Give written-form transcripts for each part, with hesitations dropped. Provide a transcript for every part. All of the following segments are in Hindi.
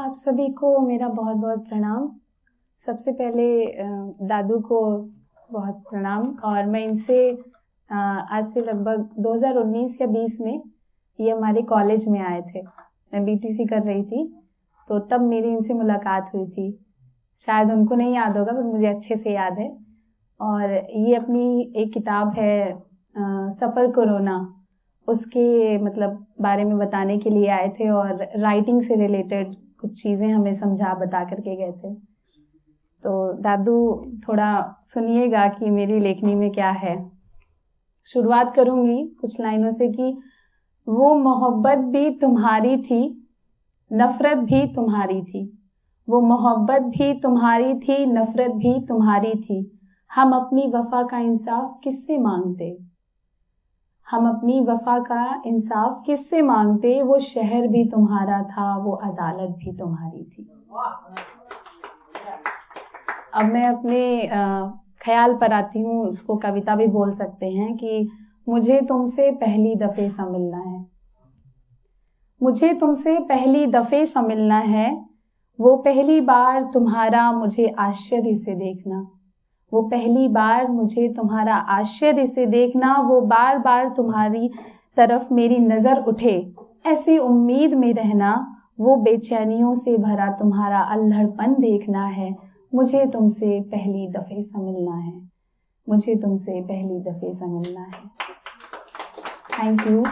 आप सभी को मेरा बहुत बहुत प्रणाम। सबसे पहले दादू को बहुत प्रणाम। और मैं इनसे आज से लगभग 2019 या 20 में ये हमारे कॉलेज में आए थे। मैं बीटीसी कर रही थी, तो तब मेरी इनसे मुलाकात हुई थी। शायद उनको नहीं याद होगा, पर मुझे अच्छे से याद है। और ये अपनी एक किताब है सफ़र कोरोना, उसके मतलब बारे में बताने के लिए आए थे और राइटिंग से रिलेटेड कुछ चीज़ें हमें समझा बता करके गए थे। तो दादू थोड़ा सुनिएगा कि मेरी लेखनी में क्या है। शुरुआत करूँगी कुछ लाइनों से कि वो मोहब्बत भी तुम्हारी थी, नफ़रत भी तुम्हारी थी। वो मोहब्बत भी तुम्हारी थी, नफ़रत भी तुम्हारी थी। हम अपनी वफ़ा का इंसाफ किससे मांगते? हम अपनी वफ़ा का इंसाफ किससे मांगते? वो शहर भी तुम्हारा था, वो अदालत भी तुम्हारी थी। अब मैं अपने ख्याल पर आती हूँ, उसको कविता भी बोल सकते हैं कि मुझे तुमसे पहली दफ़े सा मिलना है। मुझे तुमसे पहली दफ़े सा मिलना है। वो पहली बार तुम्हारा मुझे आश्चर्य से देखना। वो पहली बार मुझे तुम्हारा आश्चर्य से देखना। वो बार बार तुम्हारी तरफ मेरी नज़र उठे, ऐसी उम्मीद में रहना। वो बेचैनियों से भरा तुम्हारा अल्हड़पन देखना है। मुझे तुमसे पहली दफ़े सा मिलना है। मुझे तुमसे पहली दफ़े सा मिलना है। Thank you.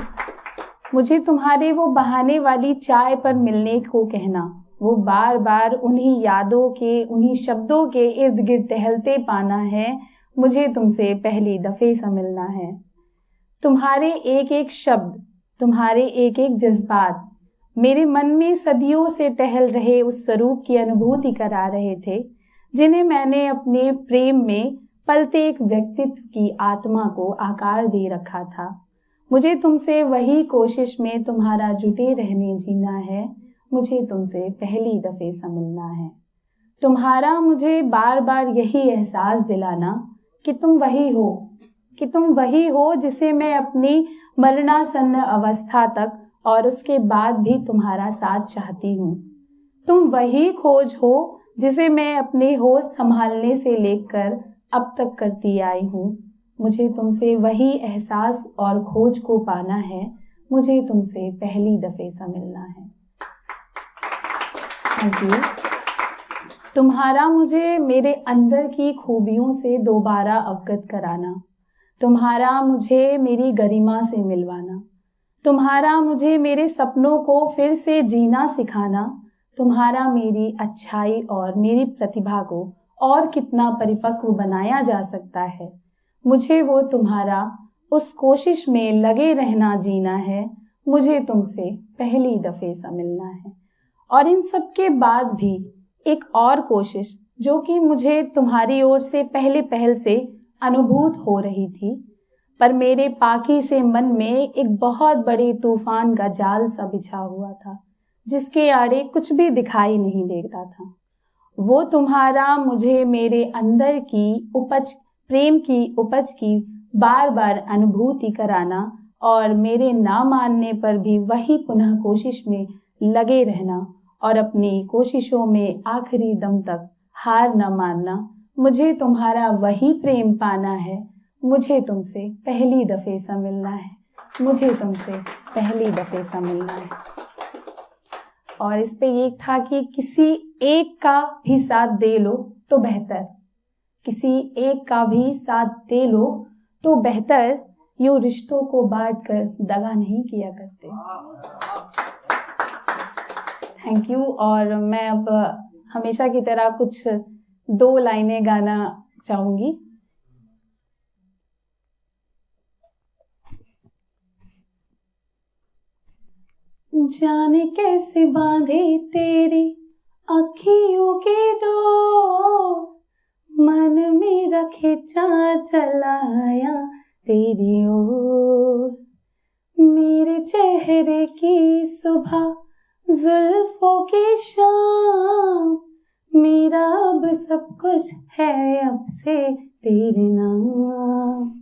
मुझे तुम्हारे वो बहाने वाली चाय पर मिलने को कहना। वो बार बार उन्हीं यादों के, उन्हीं शब्दों के इर्द गिर्द टहलते पाना है। मुझे तुमसे पहली दफ़े सा मिलना है। तुम्हारे एक एक शब्द, तुम्हारे एक एक जज्बात मेरे मन में सदियों से टहल रहे उस स्वरूप की अनुभूति करा रहे थे, जिन्हें मैंने अपने प्रेम में पलते एक व्यक्तित्व की आत्मा को आकार दे रखा था। मुझे तुमसे वही कोशिश में तुम्हारा जुटे रहने जीना है। मुझे तुमसे पहली दफ़े सा मिलना है। तुम्हारा मुझे बार बार यही एहसास दिलाना कि तुम वही हो, कि तुम वही हो जिसे मैं अपनी मरणासन्न अवस्था तक और उसके बाद भी तुम्हारा साथ चाहती हूँ। तुम वही खोज हो जिसे मैं अपने होश संभालने से लेकर अब तक करती आई हूँ। मुझे तुमसे वही एहसास और खोज को पाना है। मुझे तुमसे पहली दफ़े सा मिलना है। Thank you. तुम्हारा मुझे मेरे अंदर की खूबियों से दोबारा अवगत कराना। तुम्हारा मुझे मेरी गरिमा से मिलवाना। तुम्हारा मुझे मेरे सपनों को फिर से जीना सिखाना। तुम्हारा मेरी अच्छाई और मेरी प्रतिभा को और कितना परिपक्व बनाया जा सकता है। मुझे वो तुम्हारा उस कोशिश में लगे रहना जीना है। मुझे तुमसे पहली दफ़े सा मिलना है। और इन सब के बाद भी एक और कोशिश, जो कि मुझे तुम्हारी ओर से पहले पहल से अनुभूत हो रही थी, पर मेरे पाकी से मन में एक बहुत बड़े तूफान का जाल सा बिछा हुआ था, जिसके आड़े कुछ भी दिखाई नहीं देता था। वो तुम्हारा मुझे मेरे अंदर की उपज, प्रेम की उपज की बार बार अनुभूति कराना और मेरे ना मानने पर भी वही पुनः कोशिश में लगे रहना और अपनी कोशिशों में आखिरी दम तक हार न मानना। मुझे तुम्हारा वही प्रेम पाना है। मुझे तुमसे पहली दफ़े सा मिलना है। मुझे तुमसे पहली दफ़े सा मिलना है। और इस पे ये था कि किसी एक का भी साथ दे लो तो बेहतर, किसी एक का भी साथ दे लो तो बेहतर। यूं रिश्तों को बांट कर दगा नहीं किया करते। Thank you. और मैं अब हमेशा की तरह कुछ 2 लाइनें गाना चाहूँगी। जाने कैसे बांधे तेरी अखियों की डोर, मन में रखे चलाया तेरी ओर। मेरे चेहरे की सुबह, जुल्फों की शाम, मेरा अब सब कुछ है अब से तेरे नाम।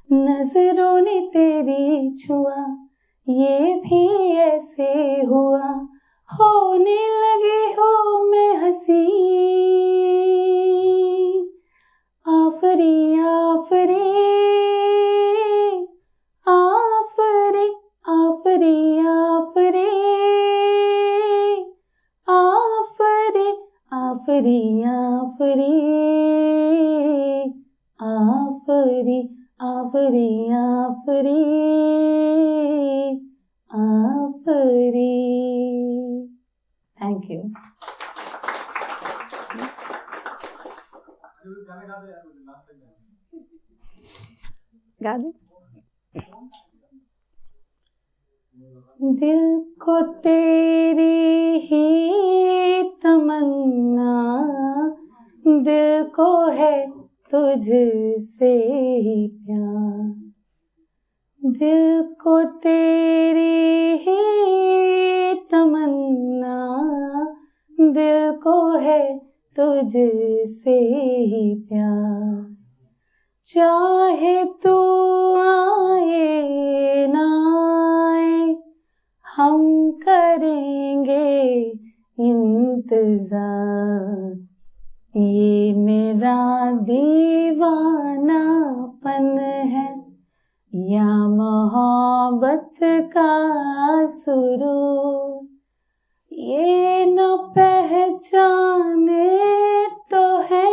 नजरों ने तेरी छुआ, ये भी ऐसे हुआ, होने लगी हूँ मैं हंसी, आफरी आफरी आफरी आफरी आफरी आफरी आफरी आफरी आफरी आफरी आफरी आफरी। Thank you. गा दो। दिल को तेरी ही तमन्ना, दिल को है तुझसे ही प्यार, दिल को तेरी ही तमन्ना, दिल को है तुझसे ही प्यार, चाहे तू आए ना आए हम करेंगे इंतजार, ये मेरा दीवानापन है या मोहब्बत का सुरूर, ये न पहचाने तो है